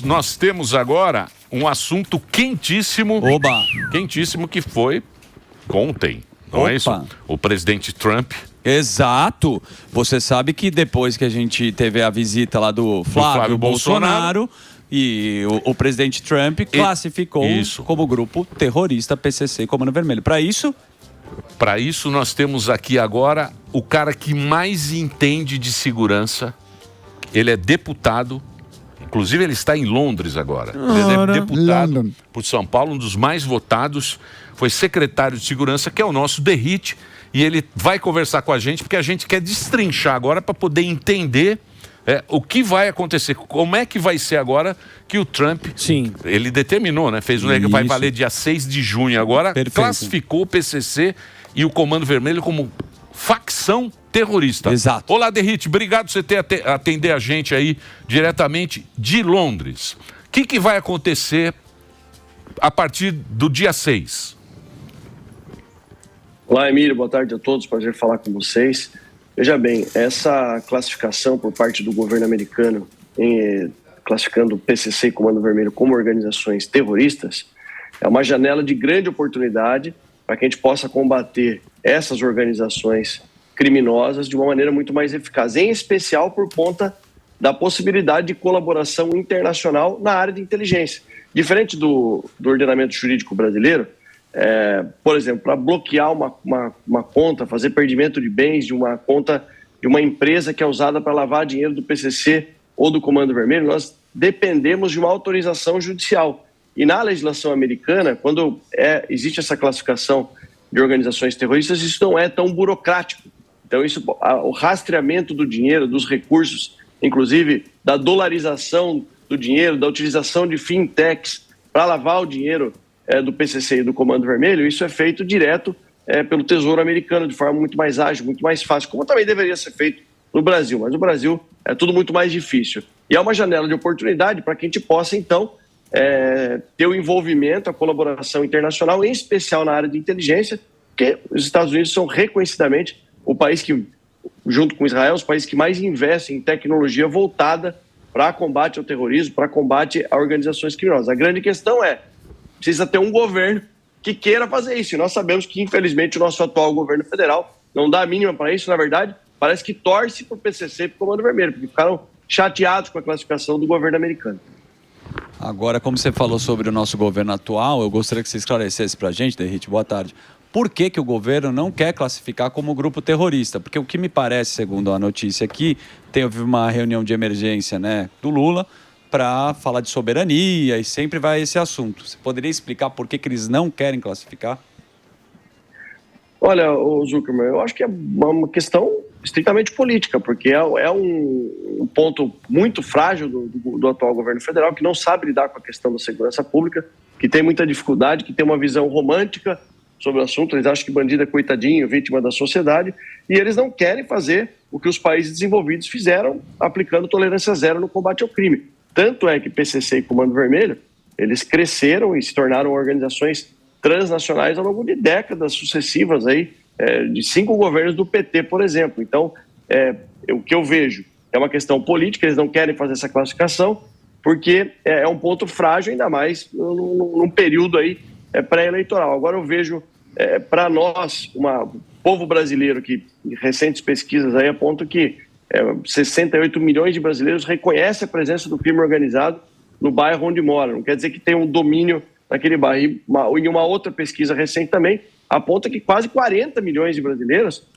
nós temos agora um assunto quentíssimo. Oba! Quentíssimo que foi ontem, não é isso? O presidente Trump. Exato. Você sabe que depois que a gente teve a visita lá do Flávio Bolsonaro e o presidente Trump classificou como grupo terrorista PCC, Comando Vermelho. Para isso nós temos aqui agora o cara que mais entende de segurança. Ele é deputado, inclusive ele está em Londres agora. Ele é deputado por São Paulo, um dos mais votados. Foi secretário de segurança, que é o nosso Derrite. E ele vai conversar com a gente, porque a gente quer destrinchar agora para poder entender o que vai acontecer. Como é que vai ser agora que o Trump... Sim. Ele determinou, né? Fez um que vai valer dia 6 de junho agora. Perfeito. Classificou o PCC e o Comando Vermelho como facção terrorista. Exato. Olá, Derrite. Obrigado por você atender a gente aí diretamente de Londres. O que vai acontecer a partir do dia 6? Olá, Emílio, boa tarde a todos, prazer falar com vocês. Veja bem, essa classificação por parte do governo americano, classificando o PCC e Comando Vermelho como organizações terroristas, é uma janela de grande oportunidade para que a gente possa combater essas organizações criminosas de uma maneira muito mais eficaz, em especial por conta da possibilidade de colaboração internacional na área de inteligência. Diferente do ordenamento jurídico brasileiro, por exemplo, para bloquear uma conta, fazer perdimento de bens de uma conta de uma empresa que é usada para lavar dinheiro do PCC ou do Comando Vermelho, nós dependemos de uma autorização judicial. E na legislação americana, quando existe essa classificação de organizações terroristas, isso não é tão burocrático. Então, o rastreamento do dinheiro, dos recursos, inclusive da dolarização do dinheiro, da utilização de fintechs para lavar o dinheiro do PCC e do Comando Vermelho, isso é feito direto pelo Tesouro Americano, de forma muito mais ágil, muito mais fácil, como também deveria ser feito no Brasil. Mas no Brasil é tudo muito mais difícil. E é uma janela de oportunidade para que a gente possa, então, ter o envolvimento, a colaboração internacional, em especial na área de inteligência, porque os Estados Unidos são reconhecidamente o país que, junto com Israel, os países que mais investem em tecnologia voltada para combate ao terrorismo, para combate a organizações criminosas. A grande questão precisa ter um governo que queira fazer isso. E nós sabemos que, infelizmente, o nosso atual governo federal não dá a mínima para isso. Na verdade, parece que torce para o PCC e para o Comando Vermelho, porque ficaram chateados com a classificação do governo americano. Agora, como você falou sobre o nosso governo atual, eu gostaria que você esclarecesse para a gente, Derrite, boa tarde. Por que o governo não quer classificar como grupo terrorista? Porque o que me parece, segundo a notícia aqui, teve uma reunião de emergência, né, do Lula para falar de soberania e sempre vai esse assunto. Você poderia explicar por que eles não querem classificar? Olha, Zuckerman, eu acho que é uma questão estritamente política, porque é um ponto muito frágil do atual governo federal, que não sabe lidar com a questão da segurança pública, que tem muita dificuldade, que tem uma visão romântica sobre o assunto. Eles acham que bandido é coitadinho, vítima da sociedade, e eles não querem fazer o que os países desenvolvidos fizeram, aplicando tolerância zero no combate ao crime. Tanto é que PCC e Comando Vermelho, eles cresceram e se tornaram organizações transnacionais ao longo de décadas sucessivas, de 5 governos do PT, por exemplo. Então, o que eu vejo é uma questão política, eles não querem fazer essa classificação, porque é um ponto frágil, ainda mais num período pré-eleitoral. Agora eu vejo, para nós, o povo brasileiro, que recentes pesquisas apontam que 68 milhões de brasileiros reconhecem a presença do crime organizado no bairro onde mora. Não quer dizer que tem um domínio naquele bairro. E uma outra pesquisa recente também aponta que quase 40 milhões de brasileiros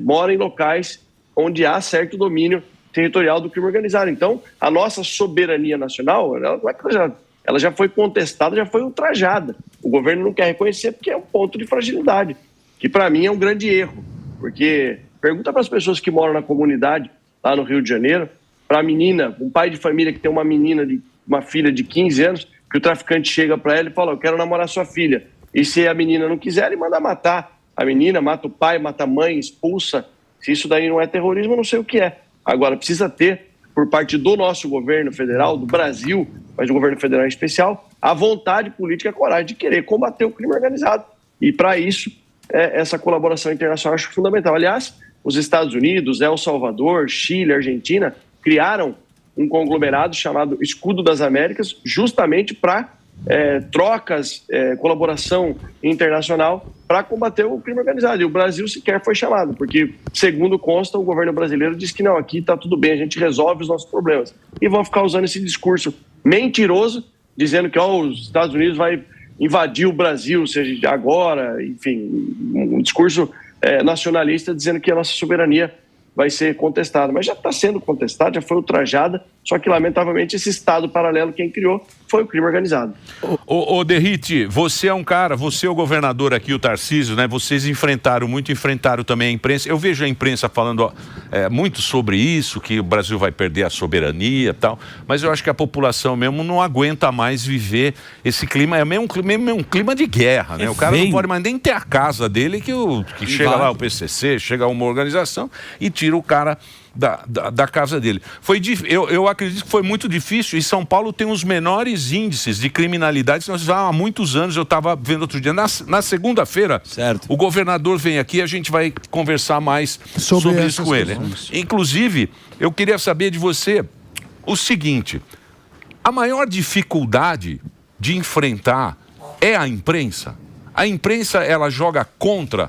moram em locais onde há certo domínio territorial do crime organizado. Então, a nossa soberania nacional, ela já foi contestada, já foi ultrajada. O governo não quer reconhecer porque é um ponto de fragilidade, que para mim é um grande erro, porque pergunta para as pessoas que moram na comunidade, lá no Rio de Janeiro, para a menina, um pai de família que tem uma filha de 15 anos, que o traficante chega para ela e fala: eu quero namorar sua filha. E se a menina não quiser, ele manda matar a menina, mata o pai, mata a mãe, expulsa. Se isso daí não é terrorismo, eu não sei o que é. Agora, precisa ter, por parte do nosso governo federal, do Brasil, mas do governo federal em especial, a vontade política e a coragem de querer combater o crime organizado. E para isso, essa colaboração internacional eu acho fundamental. Aliás, os Estados Unidos, El Salvador, Chile, Argentina criaram um conglomerado chamado Escudo das Américas, justamente para trocas, colaboração internacional para combater o crime organizado. E o Brasil sequer foi chamado, porque, segundo consta, o governo brasileiro diz que não, aqui está tudo bem, a gente resolve os nossos problemas. E vão ficar usando esse discurso mentiroso, dizendo que os Estados Unidos vai invadir o Brasil, seja agora, enfim, um discurso nacionalista dizendo que a nossa soberania vai ser contestada. Mas já está sendo contestada, já foi ultrajada, só que, lamentavelmente, esse Estado paralelo, quem criou, foi o crime organizado. Ô Derrite, você é um cara, você é o governador aqui, o Tarcísio, né? Vocês enfrentaram também a imprensa. Eu vejo a imprensa falando muito sobre isso, que o Brasil vai perder a soberania e tal, mas eu acho que a população mesmo não aguenta mais viver esse clima, é mesmo um clima de guerra, né? O cara não pode mais nem ter a casa dele, que chega lá o PCC, chega uma organização e tira o cara da casa dele. Eu acredito que foi muito difícil, e São Paulo tem os menores índices de criminalidade que nós há muitos anos. Eu estava vendo outro dia, na segunda-feira, o governador vem aqui e a gente vai conversar mais sobre isso com ele. Inclusive, eu queria saber de você o seguinte: a maior dificuldade de enfrentar é a imprensa? A imprensa, ela joga contra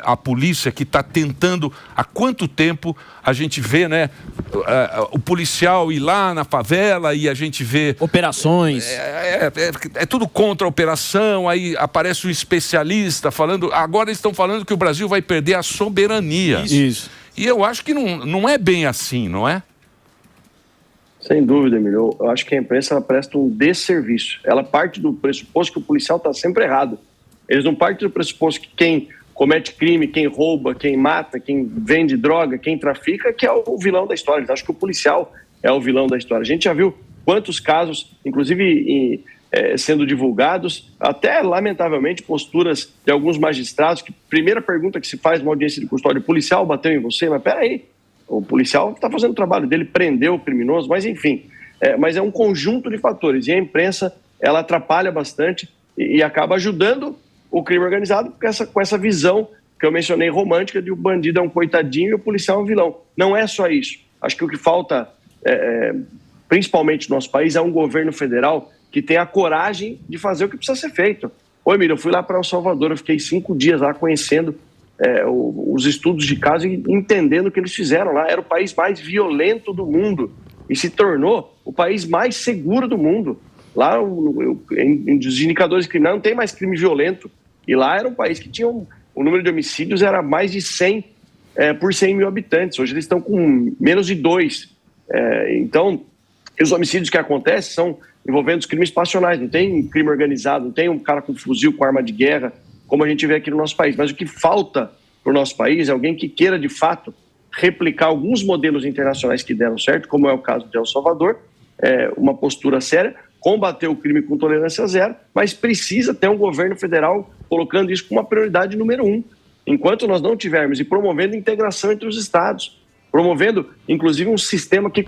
a polícia, que está tentando, há quanto tempo a gente vê, né, o policial ir lá na favela e a gente vê... Operações. É tudo contra a operação, aí aparece um especialista falando, agora eles estão falando que o Brasil vai perder a soberania. Isso. E eu acho que não é bem assim, não é? Sem dúvida, Emílio. Eu acho que a imprensa, ela presta um desserviço. Ela parte do pressuposto que o policial está sempre errado. Eles não partem do pressuposto que quem comete crime, quem rouba, quem mata, quem vende droga, quem trafica, que é o vilão da história. Eles acham que o policial é o vilão da história. A gente já viu quantos casos, inclusive sendo divulgados, até lamentavelmente posturas de alguns magistrados, que primeira pergunta que se faz numa audiência de custódia: o policial bateu em você? Mas peraí, o policial está fazendo o trabalho dele, prendeu o criminoso, mas enfim. Mas é um conjunto de fatores, e a imprensa, ela atrapalha bastante e acaba ajudando o crime organizado com essa visão que eu mencionei, romântica, de o bandido é um coitadinho e o policial é um vilão. Não é só isso. Acho que o que falta, principalmente no nosso país, é um governo federal que tenha a coragem de fazer o que precisa ser feito. Ô, Emílio, eu fui lá para El Salvador, eu fiquei 5 dias lá conhecendo os estudos de caso e entendendo o que eles fizeram lá. Era o país mais violento do mundo e se tornou o país mais seguro do mundo. Lá, os indicadores criminais, não tem mais crime violento. E lá era um país que tinha o número de homicídios era mais de 100 por 100 mil habitantes. Hoje eles estão com menos de 2. Então, os homicídios que acontecem são envolvendo os crimes passionais. Não tem crime organizado, não tem um cara com fuzil, com arma de guerra, como a gente vê aqui no nosso país. Mas o que falta para o nosso país é alguém que queira, de fato, replicar alguns modelos internacionais que deram certo, como é o caso de El Salvador, uma postura séria, combater o crime com tolerância zero, mas precisa ter um governo federal colocando isso como uma prioridade número 1. Enquanto nós não tivermos, e promovendo integração entre os estados, promovendo, inclusive, um sistema que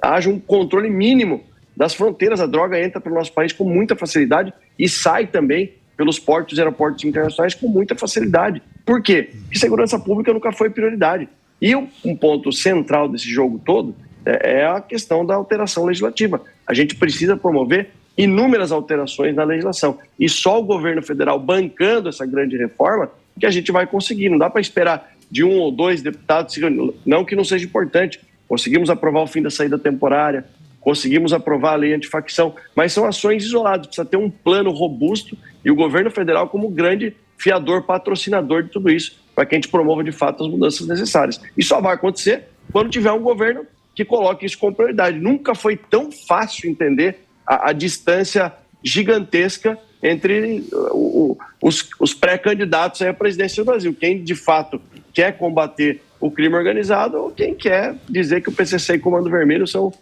haja um controle mínimo das fronteiras. A droga entra para o nosso país com muita facilidade e sai também pelos portos e aeroportos internacionais com muita facilidade. Por quê? Porque segurança pública nunca foi prioridade. E um ponto central desse jogo todo é a questão da alteração legislativa. A gente precisa promover inúmeras alterações na legislação. E só o governo federal bancando essa grande reforma que a gente vai conseguir. Não dá para esperar de 1 ou 2 deputados, não que não seja importante. Conseguimos aprovar o fim da saída temporária, conseguimos aprovar a lei antifacção, mas são ações isoladas. Precisa ter um plano robusto e o governo federal como grande fiador, patrocinador de tudo isso, para que a gente promova de fato as mudanças necessárias. E só vai acontecer quando tiver um governo que coloque isso como prioridade. Nunca foi tão fácil entender a distância gigantesca entre os pré-candidatos à presidência do Brasil. Quem, de fato, quer combater o crime organizado ou quem quer dizer que o PCC e Comando Vermelho são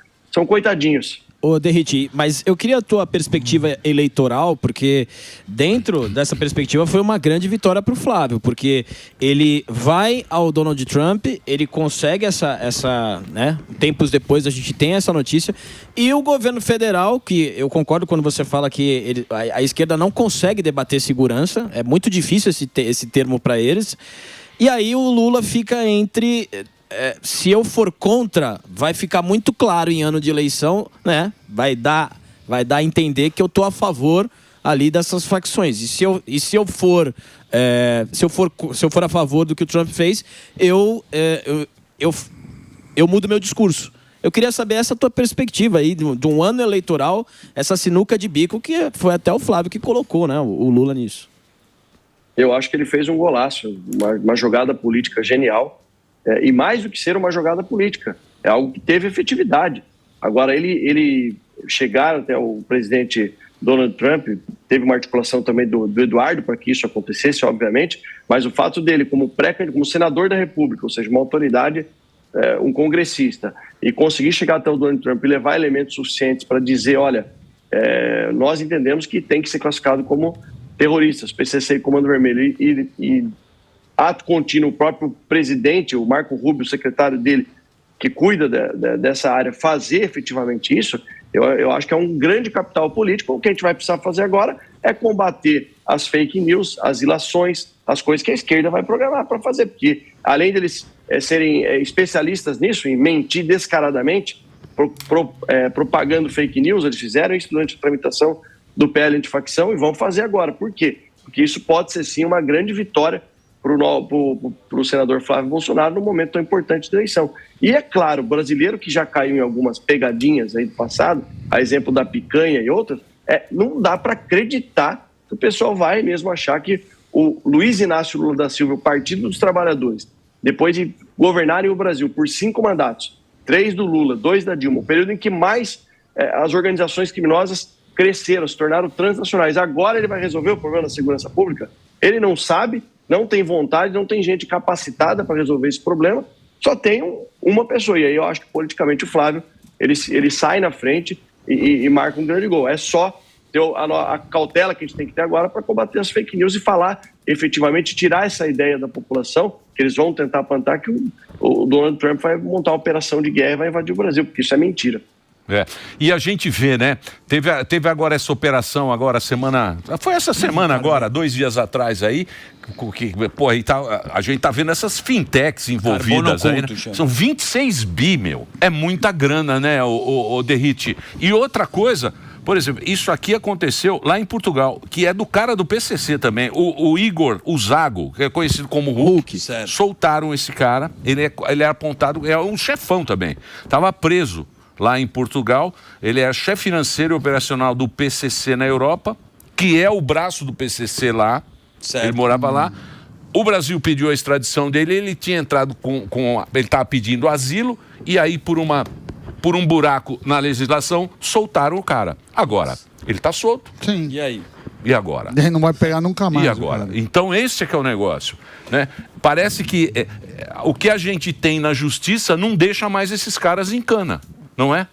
coitadinhos. Ô, Derrite, mas eu queria a tua perspectiva eleitoral, porque dentro dessa perspectiva foi uma grande vitória para o Flávio, porque ele vai ao Donald Trump, ele consegue essa, né? Tempos depois a gente tem essa notícia, e o governo federal, que eu concordo quando você fala que a esquerda não consegue debater segurança, é muito difícil esse termo para eles, e aí o Lula fica entre se eu for contra, vai ficar muito claro em ano de eleição, né? Vai dar a entender que eu tô a favor ali dessas facções. E se eu for a favor do que o Trump fez, eu mudo meu discurso. Eu queria saber essa tua perspectiva aí de um ano eleitoral, essa sinuca de bico que foi até o Flávio que colocou, né, o Lula nisso. Eu acho que ele fez um golaço, uma jogada política genial, e mais do que ser uma jogada política, é algo que teve efetividade. Agora, ele chegar até o presidente Donald Trump, teve uma articulação também do Eduardo para que isso acontecesse, obviamente, mas o fato dele como senador da República, ou seja, uma autoridade, um congressista, e conseguir chegar até o Donald Trump e levar elementos suficientes para dizer, olha, nós entendemos que tem que ser classificado como terroristas, PCC e Comando Vermelho, e ato contínuo, o próprio presidente, o Marco Rubio, o secretário dele, que cuida dessa área, fazer efetivamente isso, eu acho que é um grande capital político. O que a gente vai precisar fazer agora é combater as fake news, as ilações, as coisas que a esquerda vai programar para fazer, porque além deles serem especialistas nisso, em mentir descaradamente, propagando fake news, eles fizeram isso durante a tramitação do PL antifacção e vão fazer agora. Por quê? Porque isso pode ser sim uma grande vitória para o senador Flávio Bolsonaro no momento tão importante da eleição. E é claro, o brasileiro que já caiu em algumas pegadinhas aí do passado, a exemplo da picanha e outras, não dá para acreditar que o pessoal vai mesmo achar que o Luiz Inácio Lula da Silva, o Partido dos Trabalhadores, depois de governarem o Brasil por 5 mandatos, 3 do Lula, 2 da Dilma, o período em que mais as organizações criminosas cresceram, se tornaram transnacionais. Agora ele vai resolver o problema da segurança pública? Ele não sabe, não tem vontade, não tem gente capacitada para resolver esse problema, só tem uma pessoa. E aí eu acho que politicamente o Flávio, ele sai na frente e marca um grande gol. É só ter a cautela que a gente tem que ter agora para combater as fake news e falar efetivamente, tirar essa ideia da população, que eles vão tentar plantar que o Donald Trump vai montar uma operação de guerra e vai invadir o Brasil, porque isso é mentira. E a gente vê, né? Teve agora essa operação, agora semana. Foi essa semana agora, 2 dias atrás aí. Aí a gente tá vendo essas fintechs envolvidas aí, né? São 26 bi, meu. É muita grana, né, o Derrite? E outra coisa, por exemplo, isso aqui aconteceu lá em Portugal, que é do cara do PCC também, o Igor Uzago, que é conhecido como Hulk. Soltaram esse cara, ele é apontado, é um chefão também. Tava preso lá em Portugal, ele é chefe financeiro e operacional do PCC na Europa, que é o braço do PCC lá, ele morava lá. O Brasil pediu a extradição dele, ele tinha entrado ele estava pedindo asilo, e aí por um buraco na legislação, soltaram o cara. Agora, ele está solto. Sim. E aí? E agora? Ele não vai pegar nunca mais. E agora? Então esse é que é o negócio, né? Parece que o que a gente tem na justiça não deixa mais esses caras em cana. Não é?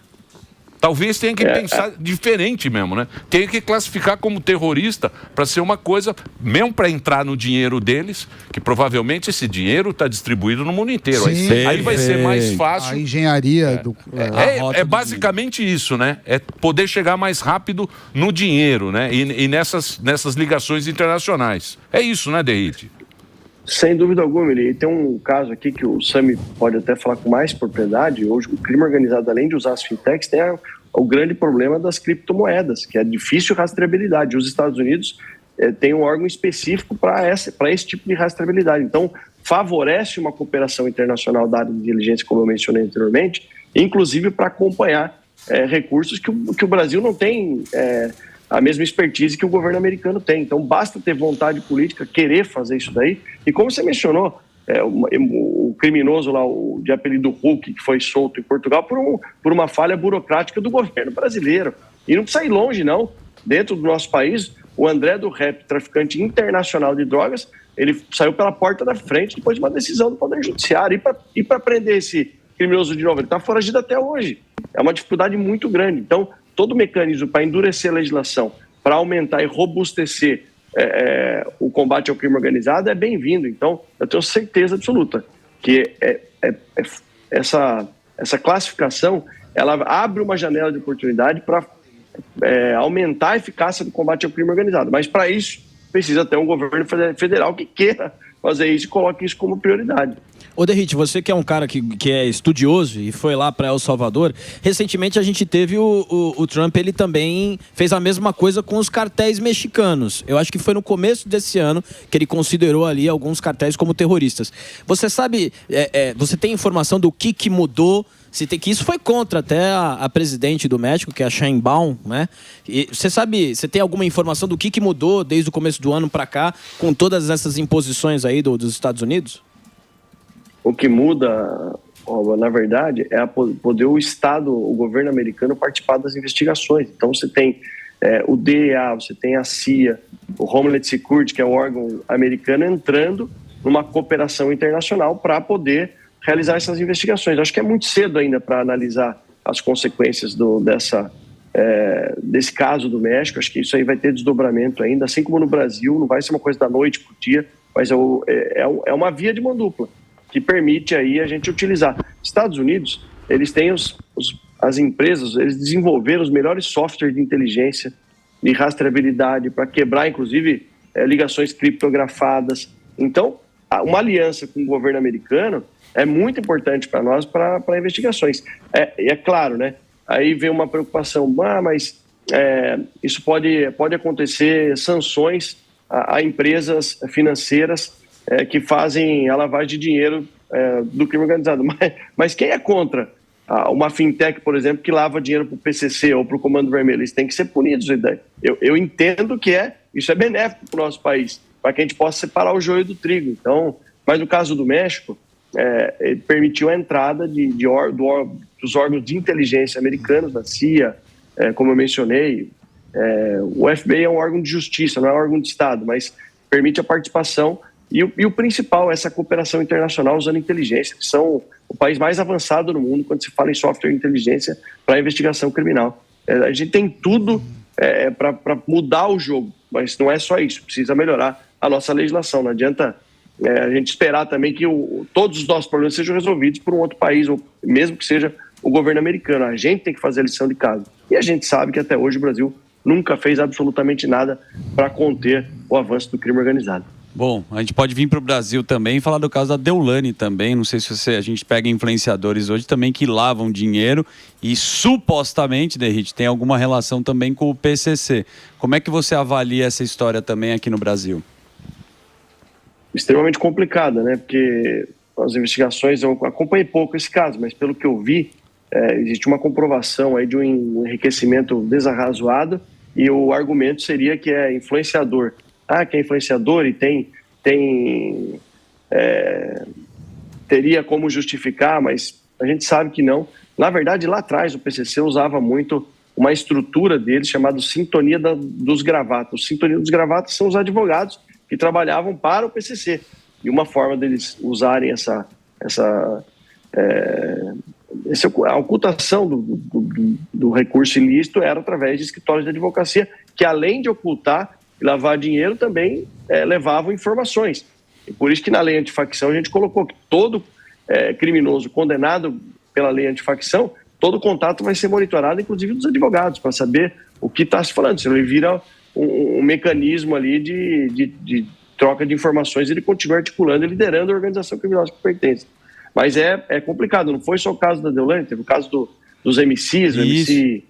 Talvez tenha que pensar diferente mesmo, né? Tem que classificar como terrorista para ser uma coisa, mesmo para entrar no dinheiro deles, que provavelmente esse dinheiro está distribuído no mundo inteiro. Aí vai ser mais fácil. A engenharia é basicamente isso, né? É poder chegar mais rápido no dinheiro, né? E nessas ligações internacionais. É isso, né, Derrite? Sem dúvida alguma, e tem um caso aqui que o Sami pode até falar com mais propriedade. Hoje o crime organizado, além de usar as fintechs, tem o grande problema das criptomoedas, que é difícil rastreabilidade. Os Estados Unidos têm um órgão específico para esse tipo de rastreabilidade. Então, favorece uma cooperação internacional da área de inteligência, como eu mencionei anteriormente, inclusive para acompanhar recursos que o Brasil não tem a mesma expertise que o governo americano tem. Então, basta ter vontade política, querer fazer isso daí. E como você mencionou, o criminoso lá, o de apelido Hulk, que foi solto em Portugal por uma falha burocrática do governo brasileiro. E não precisa ir longe, não. Dentro do nosso país, o André do Rep, traficante internacional de drogas, ele saiu pela porta da frente depois de uma decisão do Poder Judiciário. E para prender esse criminoso de novo, ele está foragido até hoje. É uma dificuldade muito grande. Então, todo mecanismo para endurecer a legislação, para aumentar e robustecer o combate ao crime organizado é bem-vindo. Então, eu tenho certeza absoluta que essa classificação ela abre uma janela de oportunidade para aumentar a eficácia do combate ao crime organizado. Mas, para isso, precisa ter um governo federal que queira fazer isso e coloque isso como prioridade. Ô Derrite, você que é um cara que é estudioso e foi lá para El Salvador, recentemente a gente teve o Trump, ele também fez a mesma coisa com os cartéis mexicanos. Eu acho que foi no começo desse ano que ele considerou ali alguns cartéis como terroristas. Você sabe, você tem informação do que mudou? Que isso foi contra até a presidente do México, que é a Sheinbaum, né? E você tem alguma informação do que mudou desde o começo do ano para cá, com todas essas imposições aí dos Estados Unidos? O que muda, na verdade, é poder o Estado, o governo americano participar das investigações. Então você tem o DEA, você tem a CIA, o Homeland Security, que é o órgão americano, entrando numa cooperação internacional para poder realizar essas investigações. Acho que é muito cedo ainda para analisar as consequências desse caso do México. Acho que isso aí vai ter desdobramento ainda, assim como no Brasil, não vai ser uma coisa da noite para o dia, mas é uma via de mão dupla que permite aí a gente utilizar. Estados Unidos, eles têm as empresas, eles desenvolveram os melhores softwares de inteligência, de rastreabilidade, para quebrar, inclusive, ligações criptografadas. Então, uma aliança com o governo americano é muito importante para nós, para investigações. É claro, né? Aí vem uma preocupação, mas isso pode acontecer sanções a empresas financeiras que fazem a lavagem de dinheiro do crime organizado. Mas quem é contra uma fintech, por exemplo, que lava dinheiro para o PCC ou para o Comando Vermelho? Eles têm que ser punidos. Eu entendo que isso é benéfico para o nosso país, para que a gente possa separar o joio do trigo. Então, mas no caso do México, ele permitiu a entrada dos órgãos de inteligência americanos, da CIA, como eu mencionei. O FBI é um órgão de justiça, não é um órgão de Estado, mas permite a participação. E o principal é essa cooperação internacional usando inteligência, que são o país mais avançado no mundo quando se fala em software de inteligência para investigação criminal. A gente tem tudo para mudar o jogo, mas não é só isso, precisa melhorar a nossa legislação. Não adianta a gente esperar também que todos os nossos problemas sejam resolvidos por um outro país, ou mesmo que seja o governo americano. A gente tem que fazer a lição de casa. E a gente sabe que até hoje o Brasil nunca fez absolutamente nada para conter o avanço do crime organizado. Bom, a gente pode vir para o Brasil também e falar do caso da Deolane também. Não sei se a gente pega influenciadores hoje também que lavam dinheiro e supostamente, Derrite, tem alguma relação também com o PCC. Como é que você avalia essa história também aqui no Brasil? Extremamente complicada, né? Porque as investigações, eu acompanhei pouco esse caso, mas pelo que eu vi, existe uma comprovação aí de um enriquecimento desarrazoado e o argumento seria que é influenciador. Que é influenciador e teria como justificar, mas a gente sabe que não. Na verdade, lá atrás, o PCC usava muito uma estrutura deles chamada Sintonia dos Gravatas. O Sintonia dos Gravatas são os advogados que trabalhavam para o PCC. E uma forma deles usarem essa a ocultação do recurso ilícito era através de escritórios de advocacia, que além de ocultar e lavar dinheiro, também levavam informações. E por isso que na lei antifacção a gente colocou que todo criminoso condenado pela lei antifacção, todo contato vai ser monitorado, inclusive dos advogados, para saber o que está se falando. Senão ele vira um mecanismo ali de troca de informações, ele continua articulando e liderando a organização criminosa que pertence. Mas é complicado, não foi só o caso da Deolane, teve o caso dos MCs, o MC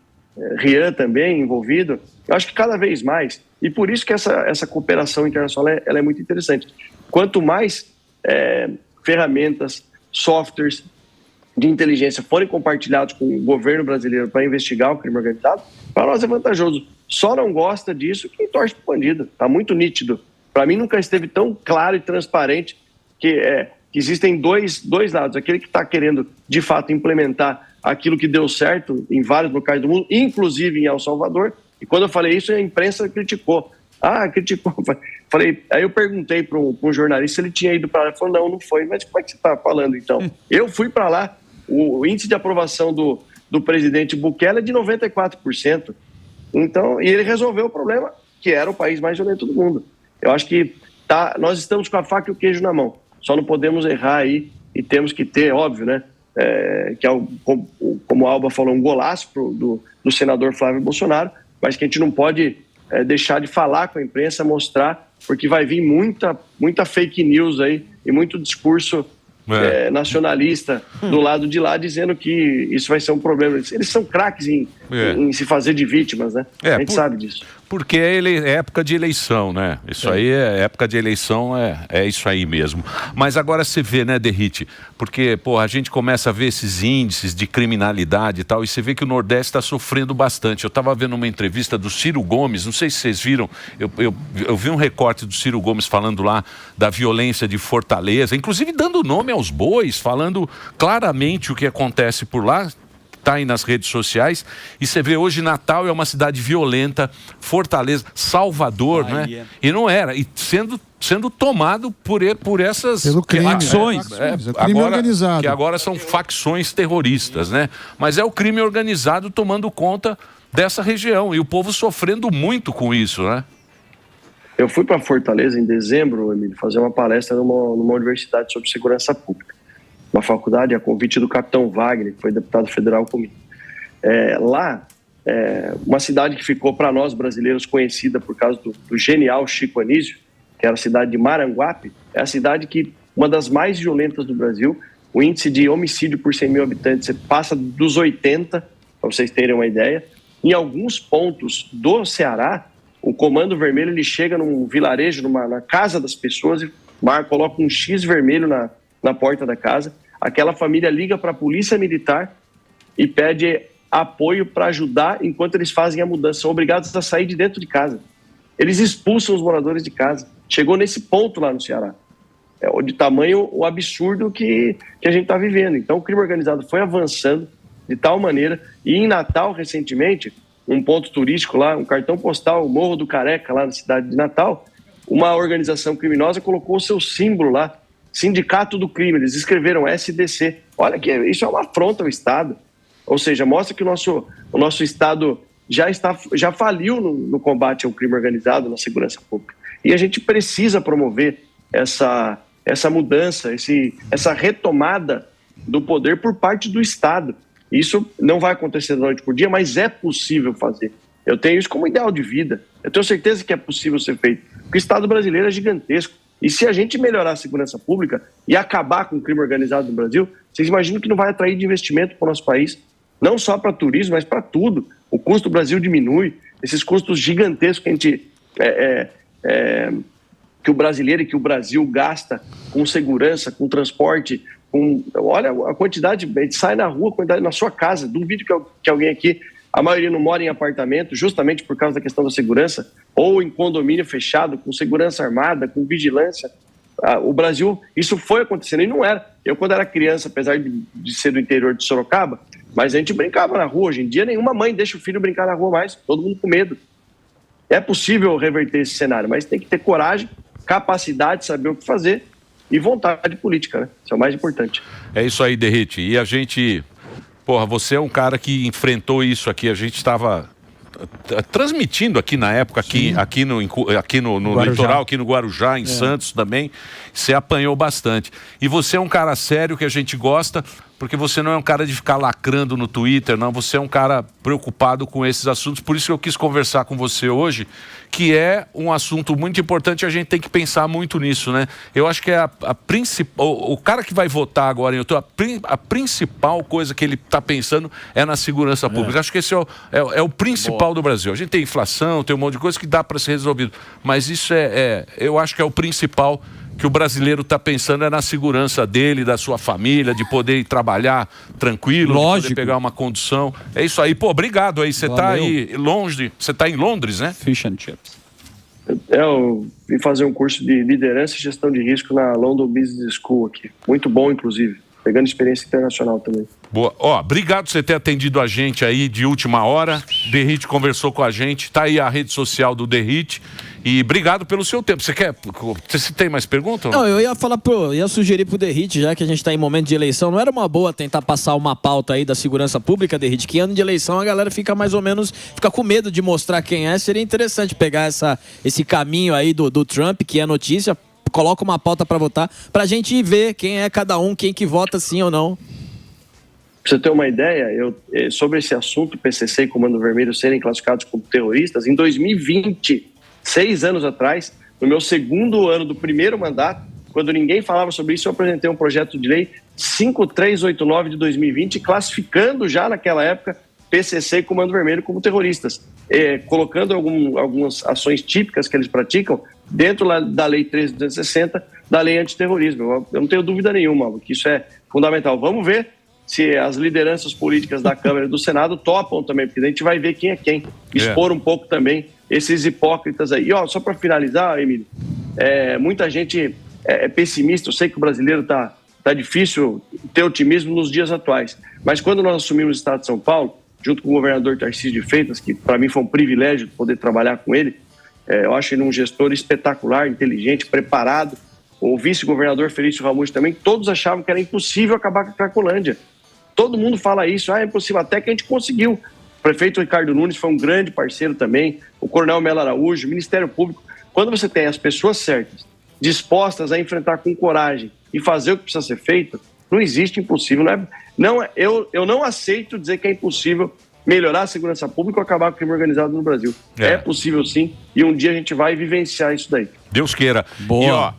Rian também envolvido. Eu acho que cada vez mais, e por isso que essa cooperação internacional ela é muito interessante. Quanto mais ferramentas, softwares de inteligência forem compartilhados com o governo brasileiro para investigar o crime organizado, para nós é vantajoso. Só não gosta disso quem torce para o bandido. Está muito nítido. Para mim nunca esteve tão claro e transparente que existem dois lados. Aquele que está querendo, de fato, implementar aquilo que deu certo em vários locais do mundo, inclusive em El Salvador. E quando eu falei isso, a imprensa criticou. Criticou. Aí eu perguntei para um jornalista se ele tinha ido para lá. Ele falou, não foi. Mas como é que você está falando, então? Eu fui para lá. O índice de aprovação do presidente Bukele é de 94%. Então, e ele resolveu o problema, que era o país mais violento do mundo. Eu acho que nós estamos com a faca e o queijo na mão. Só não podemos errar aí e temos que ter, óbvio, né? Que é, como a Alba falou, um golaço do senador Flávio Bolsonaro, mas que a gente não pode deixar de falar com a imprensa, mostrar, porque vai vir muita fake news aí e muito discurso nacionalista do lado de lá, dizendo que isso vai ser um problema. Eles são craques em se fazer de vítimas, né? A gente sabe disso. Porque é época de eleição, né? Isso aí época de eleição, é isso aí mesmo. Mas agora você vê, né, Derrite? Porque, a gente começa a ver esses índices de criminalidade e tal, e você vê que o Nordeste está sofrendo bastante. Eu estava vendo uma entrevista do Ciro Gomes, não sei se vocês viram, eu vi um recorte do Ciro Gomes falando lá da violência de Fortaleza, inclusive dando nome aos bois, falando claramente o que acontece por lá. Está aí nas redes sociais, e você vê hoje Natal é uma cidade violenta, Fortaleza, Salvador, né? E não era, e sendo tomado por essas facções, crime organizado. Que agora são facções terroristas, né? Mas é o crime organizado tomando conta dessa região, e o povo sofrendo muito com isso, né? Eu fui para Fortaleza em dezembro, Emílio, fazer uma palestra numa universidade sobre segurança pública. Uma faculdade, a convite do capitão Wagner, que foi deputado federal comigo. Uma cidade que ficou para nós brasileiros conhecida por causa do genial Chico Anísio, que era a cidade de Maranguape, é a cidade que, uma das mais violentas do Brasil, o índice de homicídio por 100 mil habitantes passa dos 80, para vocês terem uma ideia. Em alguns pontos do Ceará, o Comando Vermelho ele chega num vilarejo, na casa das pessoas, e coloca um X vermelho na porta da casa. Aquela família liga para a polícia militar e pede apoio para ajudar enquanto eles fazem a mudança. São obrigados a sair de dentro de casa. Eles expulsam os moradores de casa. Chegou nesse ponto lá no Ceará. De tamanho o absurdo que a gente está vivendo. Então o crime organizado foi avançando de tal maneira. E em Natal, recentemente, um ponto turístico lá, um cartão postal, o Morro do Careca, lá na cidade de Natal, uma organização criminosa colocou o seu símbolo lá, Sindicato do Crime, eles escreveram SDC. Olha que isso é uma afronta ao Estado. Ou seja, mostra que o nosso Estado já faliu no combate ao crime organizado, na segurança pública. E a gente precisa promover essa mudança, essa retomada do poder por parte do Estado. Isso não vai acontecer da noite por dia, mas é possível fazer. Eu tenho isso como ideal de vida. Eu tenho certeza que é possível ser feito. Porque o Estado brasileiro é gigantesco. E se a gente melhorar a segurança pública e acabar com o crime organizado no Brasil, vocês imaginam que não vai atrair de investimento para o nosso país? Não só para turismo, mas para tudo. O custo do Brasil diminui. Esses custos gigantescos que a gente... que o brasileiro e que o Brasil gasta com segurança, com transporte, olha a quantidade, a gente sai na rua, na sua casa, duvido que alguém aqui, a maioria não mora em apartamento, justamente por causa da questão da segurança, ou em condomínio fechado, com segurança armada, com vigilância. O Brasil, isso foi acontecendo, e não era. Eu, quando era criança, apesar de ser do interior de Sorocaba, mas a gente brincava na rua. Hoje em dia, nenhuma mãe deixa o filho brincar na rua mais, todo mundo com medo. É possível reverter esse cenário, mas tem que ter coragem, capacidade, saber o que fazer e vontade política, né? Isso é o mais importante. É isso aí, Derrite. E a gente... você é um cara que enfrentou isso aqui. A gente estava transmitindo aqui na época, aqui no litoral, aqui no Guarujá, em Santos também. Você apanhou bastante. E você é um cara sério que a gente gosta, porque você não é um cara de ficar lacrando no Twitter, não. Você é um cara preocupado com esses assuntos. Por isso que eu quis conversar com você hoje, que é um assunto muito importante e a gente tem que pensar muito nisso, né? Eu acho que é a principal... O cara que vai votar agora em outubro, a principal coisa que ele está pensando é na segurança pública. Acho que esse é o principal do Brasil. A gente tem inflação, tem um monte de coisa que dá para ser resolvido. Mas isso eu acho que é o principal que o brasileiro está pensando, é na segurança dele, da sua família, de poder ir trabalhar tranquilo, de poder pegar uma condução. É isso aí. Obrigado aí. Você está aí longe, você está em Londres, né? Fish and chips. Eu vim fazer um curso de liderança e gestão de risco na London Business School aqui. Muito bom, inclusive. Pegando experiência internacional também. Boa. Obrigado por você ter atendido a gente aí de última hora. Derrite conversou com a gente. Está aí a rede social do Derrite. E obrigado pelo seu tempo. Você tem mais perguntas? Não, eu ia sugerir pro Derrite, já que a gente está em momento de eleição, não era uma boa tentar passar uma pauta aí da segurança pública, Derrite, que ano de eleição a galera fica mais ou menos, fica com medo de mostrar quem é. Seria interessante pegar esse caminho aí do Trump, que é notícia, coloca uma pauta para votar, pra gente ver quem é cada um, quem que vota sim ou não. Pra você ter uma ideia, sobre esse assunto, PCC e Comando Vermelho serem classificados como terroristas, em 2020, 6 anos atrás, no meu segundo ano do primeiro mandato, quando ninguém falava sobre isso, eu apresentei um projeto de lei 5389 de 2020, classificando já naquela época PCC e Comando Vermelho como terroristas, colocando algumas ações típicas que eles praticam dentro da Lei 13.260, da Lei Antiterrorismo. Eu não tenho dúvida nenhuma que isso é fundamental. Vamos ver se as lideranças políticas da Câmara e do Senado topam também, porque a gente vai ver quem é quem. Expor um pouco também esses hipócritas aí. E, só para finalizar, Emílio, muita gente é pessimista. Eu sei que o brasileiro tá difícil ter otimismo nos dias atuais, mas quando nós assumimos o Estado de São Paulo, junto com o governador Tarcísio de Freitas, que para mim foi um privilégio poder trabalhar com ele, eu acho ele um gestor espetacular, inteligente, preparado. O vice-governador Felício Ramute também, todos achavam que era impossível acabar com a Cracolândia. Todo mundo fala isso, é impossível, até que a gente conseguiu. O prefeito Ricardo Nunes foi um grande parceiro também, o coronel Melo Araújo, o Ministério Público. Quando você tem as pessoas certas, dispostas a enfrentar com coragem e fazer o que precisa ser feito, não existe impossível. Eu não aceito dizer que é impossível melhorar a segurança pública ou acabar com o crime organizado no Brasil. É possível sim, e um dia a gente vai vivenciar isso daí. Deus queira. Boa.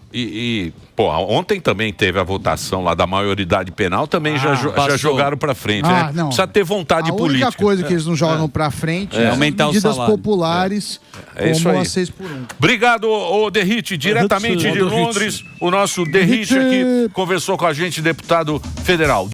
Ontem também teve a votação lá da maioridade penal, também já jogaram pra frente. Não. Precisa ter vontade política. A única coisa que eles não jogam pra frente é aumentar medidas o salário. populares, isso como aí. a 6 por 1. Obrigado, Derrite, diretamente de Londres. O nosso Derrite aqui conversou com a gente, deputado federal.